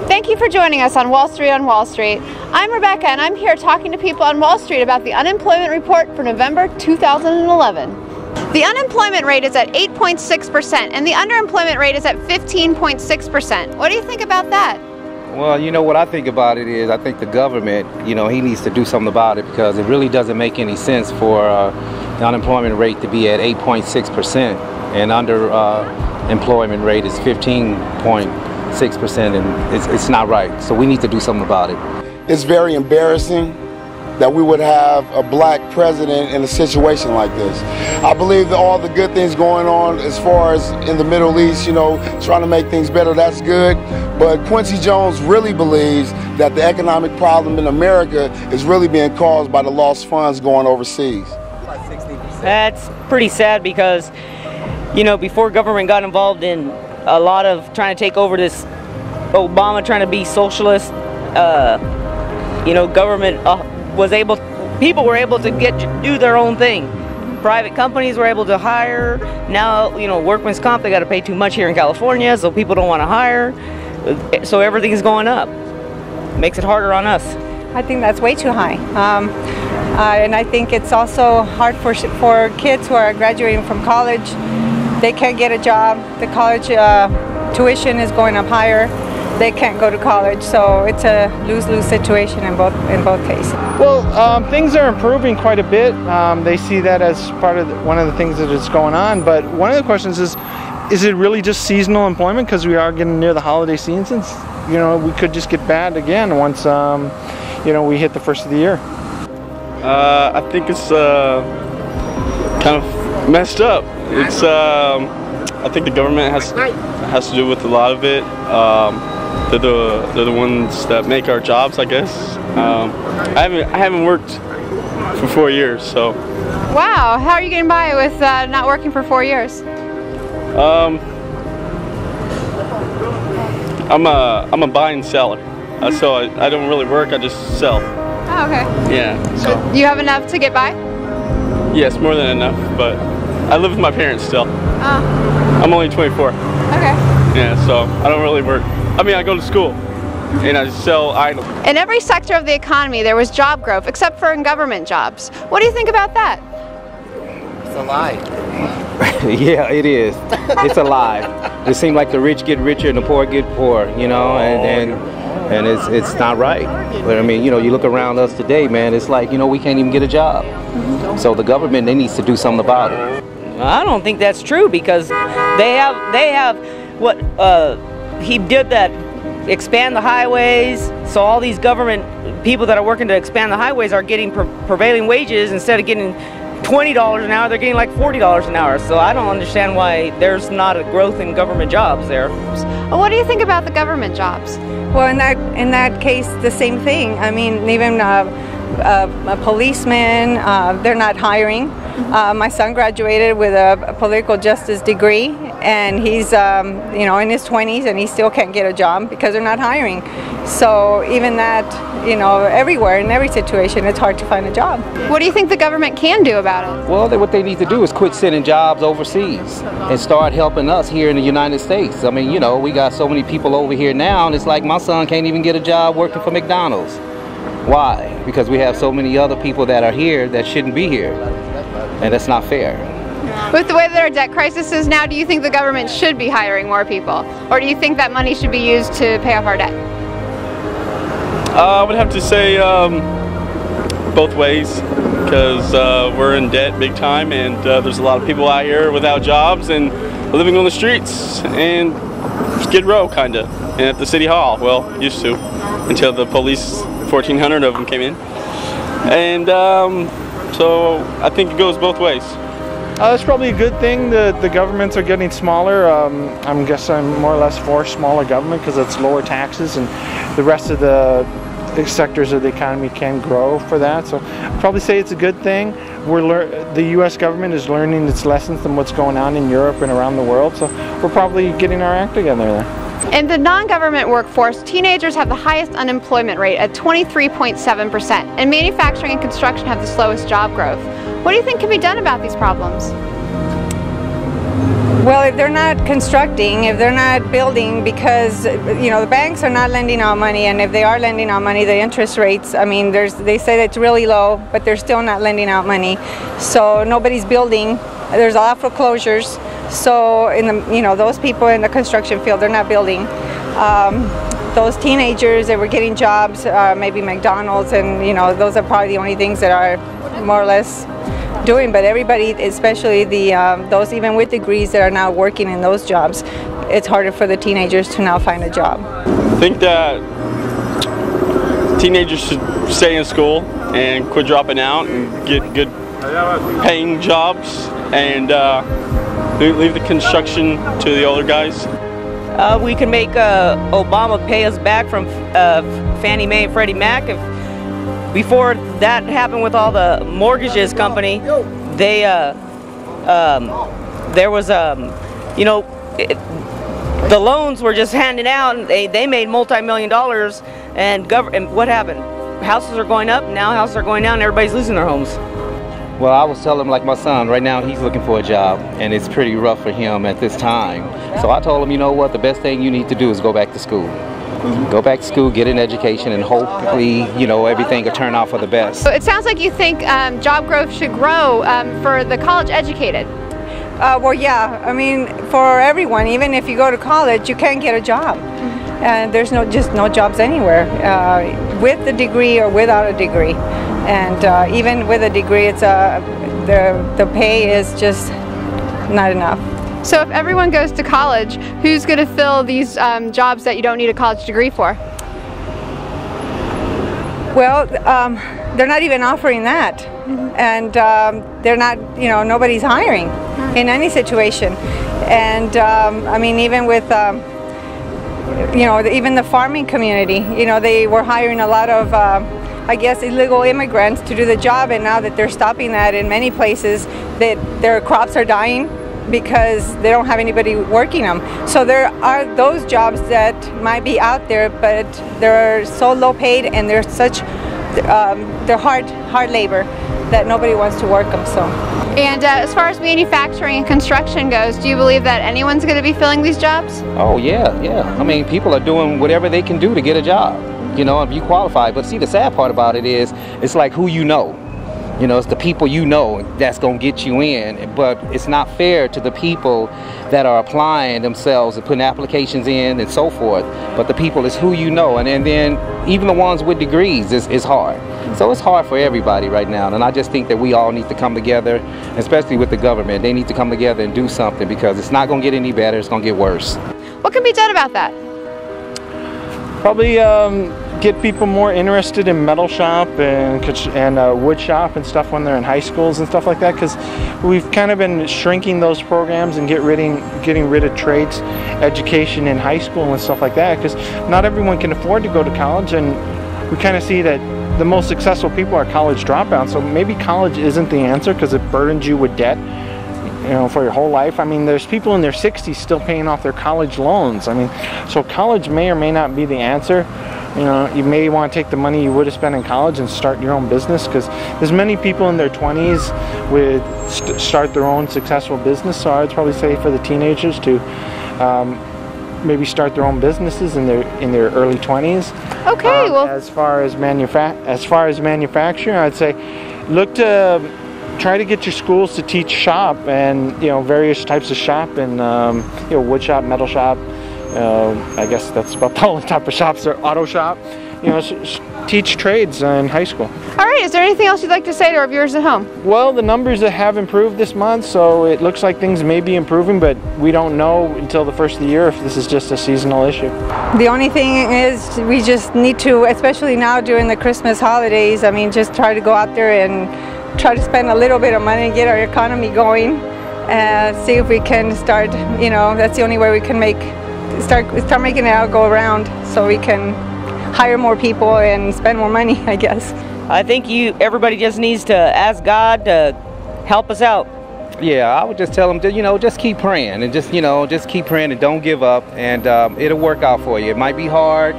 Thank you for joining us on Wall Street on Wall Street. I'm Rebecca, and I'm here talking to people on Wall Street about the unemployment report for November 2011. The unemployment rate is at 8.6% and the underemployment rate is at 15.6%. What do you think about that? Well, you know what I think about it is I think the government, he needs to do something about it, because it really doesn't make any sense for the unemployment rate to be at 8.6% and underemployment rate is 15.6%, and it's not right. So we need to do something about it. It's very embarrassing that we would have a black president in a situation like this. I believe that all the good things going on as far as in the Middle East, trying to make things better, that's good. But Quincy Jones really believes that the economic problem in America is really being caused by the lost funds going overseas. That's pretty sad because, before government got involved in a lot of trying to take over this, Obama trying to be socialist, government people were able to do their own thing. Private companies were able to hire. Now, workman's comp, they got to pay too much here in California, so people don't want to hire. So everything's going up. Makes it harder on us. I think that's way too high. And I think it's also hard for kids who are graduating from college. They can't get a job. The college tuition is going up higher. They can't go to college, so it's a lose-lose situation in both cases. Well, things are improving quite a bit. They see that as part of one of the things that is going on. But one of the questions is it really just seasonal employment? Because we are getting near the holiday seasons. We could just get bad again once we hit the first of the year. I think it's kind of messed up. It's I think the government has to do with a lot of it. They're the ones that make our jobs, I guess. I haven't worked for 4 years, so. Wow, how are you getting by with not working for 4 years? I'm a buy and seller, so I don't really work. I just sell. Oh, okay. Yeah. So you have enough to get by? Yes, more than enough, but I live with my parents still. Oh. I'm only 24. Okay. Yeah, so I don't really work. I mean, I go to school and I sell items. In every sector of the economy, there was job growth, except for in government jobs. What do you think about that? It's a lie. Yeah, it is. It's a lie. It seems like the rich get richer and the poor get poor, and it's not right. But I mean, you look around us today, man, it's like, we can't even get a job. So the government, they needs to do something about it. I don't think that's true because they have what he did, that expand the highways. So all these government people that are working to expand the highways are getting prevailing wages. Instead of getting $20 an hour, they're getting like $40 an hour. So I don't understand why there's not a growth in government jobs there. Well, what do you think about the government jobs? Well, in that case, the same thing. I mean, even a policeman, they're not hiring. My son graduated with a political justice degree, and he's in his 20s, and he still can't get a job because they're not hiring. So even that, everywhere, in every situation, it's hard to find a job. What do you think the government can do about it? Well, what they need to do is quit sending jobs overseas and start helping us here in the United States. I mean, we got so many people over here now, and it's like my son can't even get a job working for McDonald's. Why? Because we have so many other people that are here that shouldn't be here, and that's not fair. With the way that our debt crisis is now, do you think the government should be hiring more people? Or do you think that money should be used to pay off our debt? I would have to say both ways, because we're in debt big time, and there's a lot of people out here without jobs and living on the streets and Skid Row, kind of, and at the City Hall, well, used to, until the police, 1,400 of them came in. And so I think it goes both ways. It's probably a good thing that the governments are getting smaller. I'm more or less for smaller government because it's lower taxes, and the rest of the sectors of the economy can grow for that. So I'd probably say it's a good thing. The U.S. government is learning its lessons from what's going on in Europe and around the world. So we're probably getting our act together there. In the non-government workforce, teenagers have the highest unemployment rate at 23.7%, and manufacturing and construction have the slowest job growth. What do you think can be done about these problems? Well, if they're not constructing, if they're not building, because you know the banks are not lending out money, and if they are lending out money, the interest rates, I mean, they say that it's really low, but they're still not lending out money. So nobody's building. There's a lot of foreclosures. So those people in the construction field, they're not building. Those teenagers that were getting jobs, maybe McDonald's, and those are probably the only things that are more or less doing. But everybody, especially those even with degrees that are now working in those jobs, it's harder for the teenagers to now find a job. I think that teenagers should stay in school and quit dropping out and get good paying jobs and leave the construction to the older guys. We can make Obama pay us back from Fannie Mae and Freddie Mac. Before that happened with all the mortgages company, there was the loans were just handing out, and they made multi-million dollars, and what happened? Houses are going up, now houses are going down, and everybody's losing their homes. Well, I was telling him, like my son, right now he's looking for a job, and it's pretty rough for him at this time. So I told him, you know what, the best thing you need to do is go back to school. Go back to school, get an education, and hopefully, everything will turn out for the best. So it sounds like you think job growth should grow for the college educated. Well, yeah, I mean, for everyone, even if you go to college, you can't get a job. And there's just no jobs anywhere, with a degree or without a degree. And even with a degree, it's the pay is just not enough. So if everyone goes to college, who's going to fill these jobs that you don't need a college degree for? Well, they're not even offering that. And they're not, nobody's hiring in any situation. And I mean, even with, even the farming community, they were hiring a lot of, I guess, illegal immigrants to do the job, and now that they're stopping that in many places, that their crops are dying because they don't have anybody working them. So there are those jobs that might be out there, but they're so low paid and they're such they're hard labor that nobody wants to work them. So. And as far as manufacturing and construction goes, do you believe that anyone's going to be filling these jobs? Oh yeah. I mean, people are doing whatever they can do to get a job, if you qualify. But see, the sad part about it is, it's like who you know. It's the people that's going to get you in, but it's not fair to the people that are applying themselves and putting applications in and so forth. But the people is who you know, and then even the ones with degrees is hard. So it's hard for everybody right now, and I just think that we all need to come together, especially with the government. They need to come together and do something, because it's not going to get any better, it's going to get worse. What can be done about that? Probably get people more interested in metal shop and wood shop and stuff when they're in high schools and stuff like that, because we've kind of been shrinking those programs and getting rid of trades education in high school and stuff like that, because not everyone can afford to go to college, and we kind of see that the most successful people are college dropouts. So maybe college isn't the answer, because it burdens you with debt for your whole life. I mean, there's people in their 60s still paying off their college loans. I mean, so college may or may not be the answer. You may want to take the money you would have spent in college and start your own business, because there's many people in their 20s with start their own successful business. So I'd probably say for the teenagers to maybe start their own businesses in their early 20s. Okay, well, as far as manufacturing, I'd say look to try to get your schools to teach shop and various types of shop, and wood shop, metal shop. I guess that's about the only type of shops. Or auto shop. Teach trades in high school. All right. Is there anything else you'd like to say to our viewers at home? Well, the numbers have improved this month, so it looks like things may be improving, but we don't know until the first of the year if this is just a seasonal issue. The only thing is we just need to, especially now during the Christmas holidays, I mean, just try to go out there and try to spend a little bit of money and get our economy going, and see if we can start, that's the only way we can start making it all go around, so we can hire more people and spend more money, I guess. I think everybody just needs to ask God to help us out. Yeah, I would just tell them to, just keep praying, and just keep praying and don't give up, and it'll work out for you. It might be hard,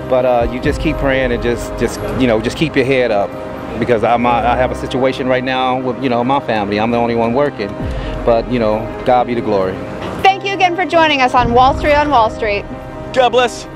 but you just keep praying and just keep your head up, because I have a situation right now with, my family. I'm the only one working, but, God be the glory. again for joining us on Wall Street on Wall Street. God bless.